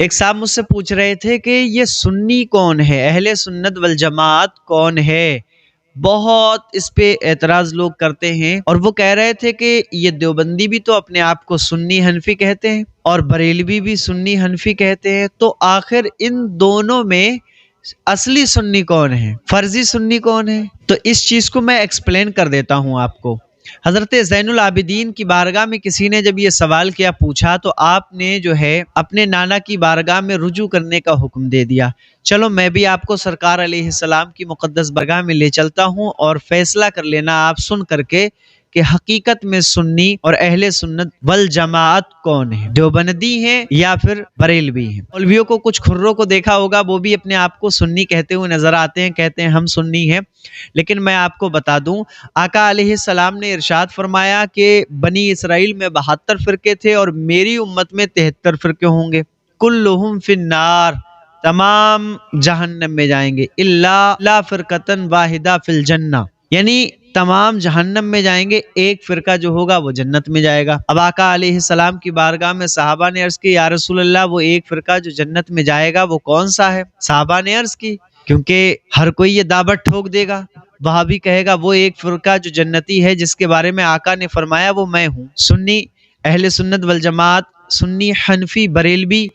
ایک صاحب مجھ سے پوچھ رہے تھے کہ یہ سنی کون ہے، اہل سنت والجماعت کون ہے؟ بہت اس پہ اعتراض لوگ کرتے ہیں، اور وہ کہہ رہے تھے کہ یہ دیوبندی بھی تو اپنے آپ کو سنی حنفی کہتے ہیں اور بریلوی بھی سنی حنفی کہتے ہیں، تو آخر ان دونوں میں اصلی سنی کون ہے، فرضی سنی کون ہے؟ تو اس چیز کو میں ایکسپلین کر دیتا ہوں آپ کو۔ حضرت زین العابدین کی بارگاہ میں کسی نے جب یہ سوال کیا، پوچھا، تو آپ نے جو ہے اپنے نانا کی بارگاہ میں رجوع کرنے کا حکم دے دیا۔ چلو میں بھی آپ کو سرکار علیہ السلام کی مقدس بارگاہ میں لے چلتا ہوں، اور فیصلہ کر لینا آپ سن کر کے کہ حقیقت میں سنی اور اہل سنت والجماعت کون ہے، دیوبندی ہیں یا پھر بریلوی ہیں۔ مولویوں کو، کچھ کھروں کو دیکھا ہوگا، وہ بھی اپنے آپ کو سنی کہتے ہوئے نظر آتے ہیں، کہتے ہیں ہم سنی ہیں، لیکن میں آپ کو بتا دوں، آقا علیہ السلام نے ارشاد فرمایا کہ بنی اسرائیل میں 72 فرقے تھے اور میری امت میں 73 فرقے ہوں گے، کلہم فی النار، تمام جہنم میں جائیں گے، الا فرقتن واحدہ فی الجنہ، یعنی تمام جہنم میں جائیں گے، ایک فرقہ جو ہوگا وہ جنت میں جائے گا۔ اب آقا علیہ السلام کی بارگاہ میں صحابہ نے عرض کی، یا رسول اللہ، وہ ایک فرقہ جو جنت میں جائے گا وہ کون سا ہے؟ صحابہ نے عرض کی، کیونکہ ہر کوئی یہ دعوت ٹھوک دے گا، وہاں بھی کہے گا وہ ایک فرقہ جو جنتی ہے جس کے بارے میں آقا نے فرمایا وہ میں ہوں۔ سنی، اہل سنت والجماعت، سنی حنفی بریلوی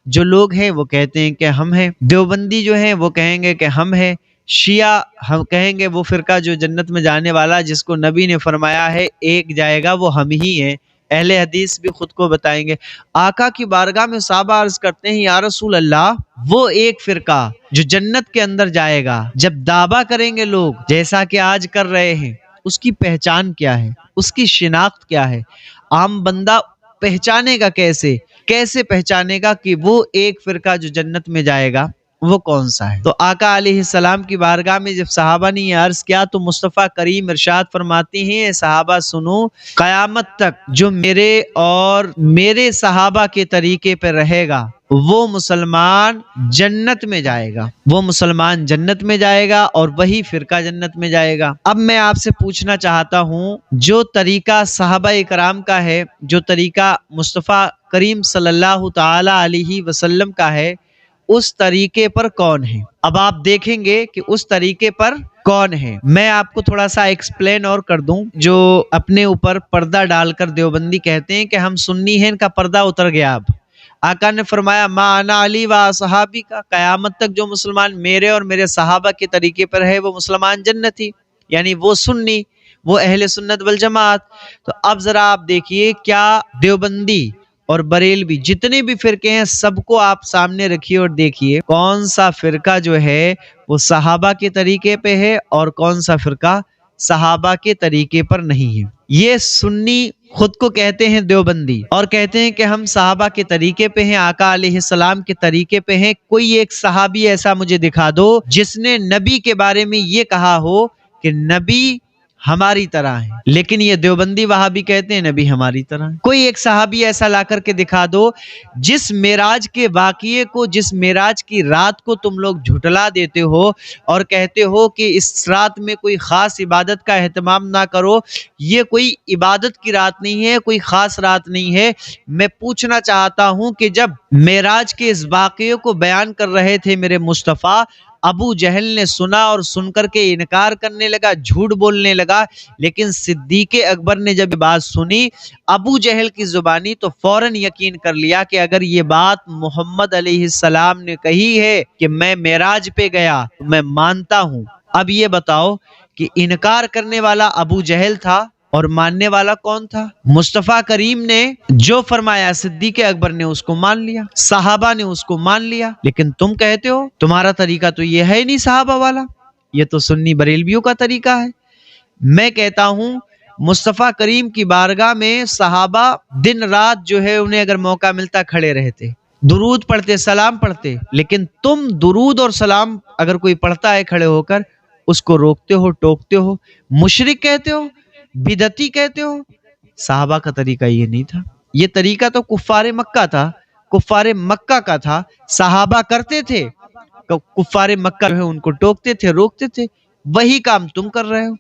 جو لوگ ہیں وہ کہتے ہیں کہ ہم ہیں، دیوبندی جو ہیں وہ کہیں گے کہ ہم ہیں، شیعہ ہم کہیں گے وہ فرقہ جو جنت میں جانے والا جس کو نبی نے فرمایا ہے ایک جائے گا وہ ہم ہی ہیں، اہل حدیث بھی خود کو بتائیں گے۔ آقا کی بارگاہ میں صحابہ عرض کرتے ہیں، یا رسول اللہ، وہ ایک فرقہ جو جنت کے اندر جائے گا، جب دعویٰ کریں گے لوگ جیسا کہ آج کر رہے ہیں، اس کی پہچان کیا ہے، اس کی شناخت کیا ہے؟ عام بندہ پہچانے گا کیسے پہچانے گا کہ وہ ایک فرقہ جو جنت میں جائے گا وہ کون سا ہے؟ تو آقا علیہ السلام کی بارگاہ میں جب صحابہ نے یہ عرض کیا تو مصطفیٰ کریم ارشاد فرماتے ہیں، صحابہ سنو، قیامت تک جو میرے اور میرے صحابہ کے طریقے پہ رہے گا وہ مسلمان جنت میں جائے گا، وہ مسلمان جنت میں جائے گا اور وہی فرقہ جنت میں جائے گا۔ اب میں آپ سے پوچھنا چاہتا ہوں، جو طریقہ صحابہ کرام کا ہے، جو طریقہ مصطفیٰ کریم صلی اللہ تعالی علیہ وسلم کا ہے، اس طریقے پر کون ہے؟ اب آپ دیکھیں گے کہ اس طریقے پر کون ہے۔ میں آپ کو تھوڑا سا ایکسپلین اور کر دوں، جو اپنے اوپر پردہ ڈال کر دیوبندی کہتے ہیں کہ ہم سنی ہیں، ان کا پردہ اتر گیا۔ اب آقا نے فرمایا، ما انا علی و صحابی کا، قیامت تک جو مسلمان میرے اور میرے صحابہ کے طریقے پر ہے وہ مسلمان جنتی، یعنی وہ سنی، وہ اہل سنت والجماعت۔ تو اب ذرا آپ دیکھیے، کیا دیوبندی اور بریلوی جتنے بھی فرقے ہیں سب کو آپ سامنے رکھیے اور دیکھیے کون سا فرقہ جو ہے وہ صحابہ کے طریقے پہ ہے اور کون سا فرقہ صحابہ کے طریقے پر نہیں ہے۔ یہ سنی خود کو کہتے ہیں دیوبندی اور کہتے ہیں کہ ہم صحابہ کے طریقے پہ ہیں، آقا علیہ السلام کے طریقے پہ ہیں۔ کوئی ایک صحابی ایسا مجھے دکھا دو جس نے نبی کے بارے میں یہ کہا ہو کہ نبی ہماری طرح ہے، لیکن یہ دیوبندی وہابی کہتے ہیں نبی ہماری طرح ہے۔ کوئی ایک صحابی ایسا لا کر کے دکھا دو جس معراج کے واقعے کو، جس معراج کی رات کو تم لوگ جھٹلا دیتے ہو اور کہتے ہو کہ اس رات میں کوئی خاص عبادت کا اہتمام نہ کرو، یہ کوئی عبادت کی رات نہیں ہے، کوئی خاص رات نہیں ہے۔ میں پوچھنا چاہتا ہوں کہ جب معراج کے اس واقعے کو بیان کر رہے تھے میرے مصطفیٰ، ابو جہل نے سنا اور سن کر کے انکار کرنے لگا، جھوٹ بولنے لگا، لیکن صدیق اکبر نے جب بات سنی ابو جہل کی زبانی تو فوراً یقین کر لیا کہ اگر یہ بات محمد علیہ السلام نے کہی ہے کہ میں معراج پہ گیا تو میں مانتا ہوں۔ اب یہ بتاؤ کہ انکار کرنے والا ابو جہل تھا اور ماننے والا کون تھا؟ مصطفیٰ کریم نے جو فرمایا صدیق اکبر نے اس کو مان لیا، صحابہ نے اس کو مان لیا، لیکن تم کہتے ہو تمہارا طریقہ تو یہ ہے نہیں صحابہ والا، یہ تو سنی بریلویوں کا طریقہ ہے۔ میں کہتا ہوں مصطفیٰ کریم کی بارگاہ میں صحابہ دن رات جو ہے انہیں اگر موقع ملتا کھڑے رہتے، درود پڑھتے، سلام پڑھتے، لیکن تم درود اور سلام اگر کوئی پڑھتا ہے کھڑے ہو کر اس کو روکتے ہو، ٹوکتے ہو، مشرک کہتے ہو، بدعتی کہتے ہو۔ صحابہ کا طریقہ یہ نہیں تھا، یہ طریقہ تو کفار مکہ تھا، کفار مکہ کا تھا۔ صحابہ کرتے تھے، کفار مکہ جو ہے ان کو ٹوکتے تھے، روکتے تھے، وہی کام تم کر رہے ہو۔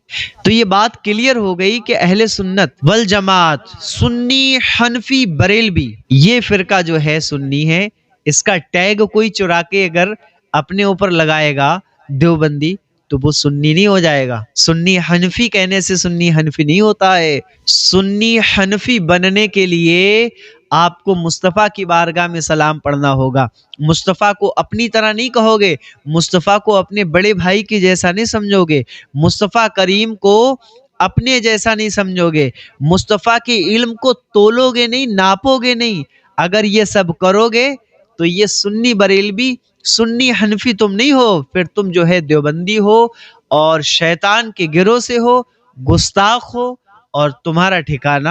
تو یہ بات کلیئر ہو گئی کہ اہل سنت والجماعت، سنی حنفی بریلوی، یہ فرقہ جو ہے سنی ہے، اس کا ٹیگ کوئی چرا کے اگر اپنے اوپر لگائے گا دیوبندی تو وہ سنی نہیں ہو جائے گا. سنی حنفی کہنے سے سنی حنفی نہیں ہوتا ہے. سنی حنفی بننے کے لیے آپ کو مصطفیٰ کی بارگاہ میں سلام پڑھنا ہوگا. مصطفیٰ کو اپنی طرح نہیں کہو گے, مصطفیٰ کو اپنے بڑے بھائی کی جیسا نہیں سمجھو گے, مصطفیٰ کریم کو اپنے جیسا نہیں سمجھو گے, مصطفیٰ کے علم کو تولو گے نہیں, ناپو گے نہیں. اگر یہ سب کرو گے تو یہ سنی بریلوی سنی حنفی تم نہیں ہو, پھر تم جو ہے دیوبندی ہو اور شیطان کے گروہ سے ہو, گستاخ ہو, اور تمہارا ٹھکانہ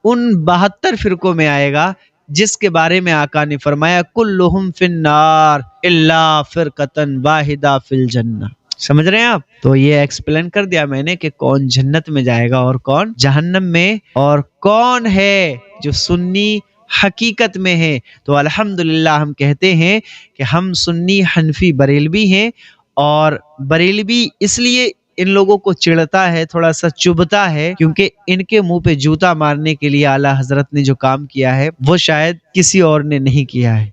ان 72 فرقوں میں آئے گا جس کے بارے میں آقا نے فرمایا کلہم فی النار الا فرقۃ واحدہ فی الجنہ. سمجھ رہے ہیں آپ؟ تو یہ ایکسپلین کر دیا میں نے کہ کون جنت میں جائے گا اور کون جہنم میں, اور کون ہے جو سنی حقیقت میں ہے. تو الحمدللہ ہم کہتے ہیں کہ ہم سنی حنفی بریلوی ہیں, اور بریلوی اس لیے ان لوگوں کو چڑھتا ہے, تھوڑا سا چبھتا ہے, کیونکہ ان کے منہ پہ جوتا مارنے کے لیے اعلیٰ حضرت نے جو کام کیا ہے وہ شاید کسی اور نے نہیں کیا ہے.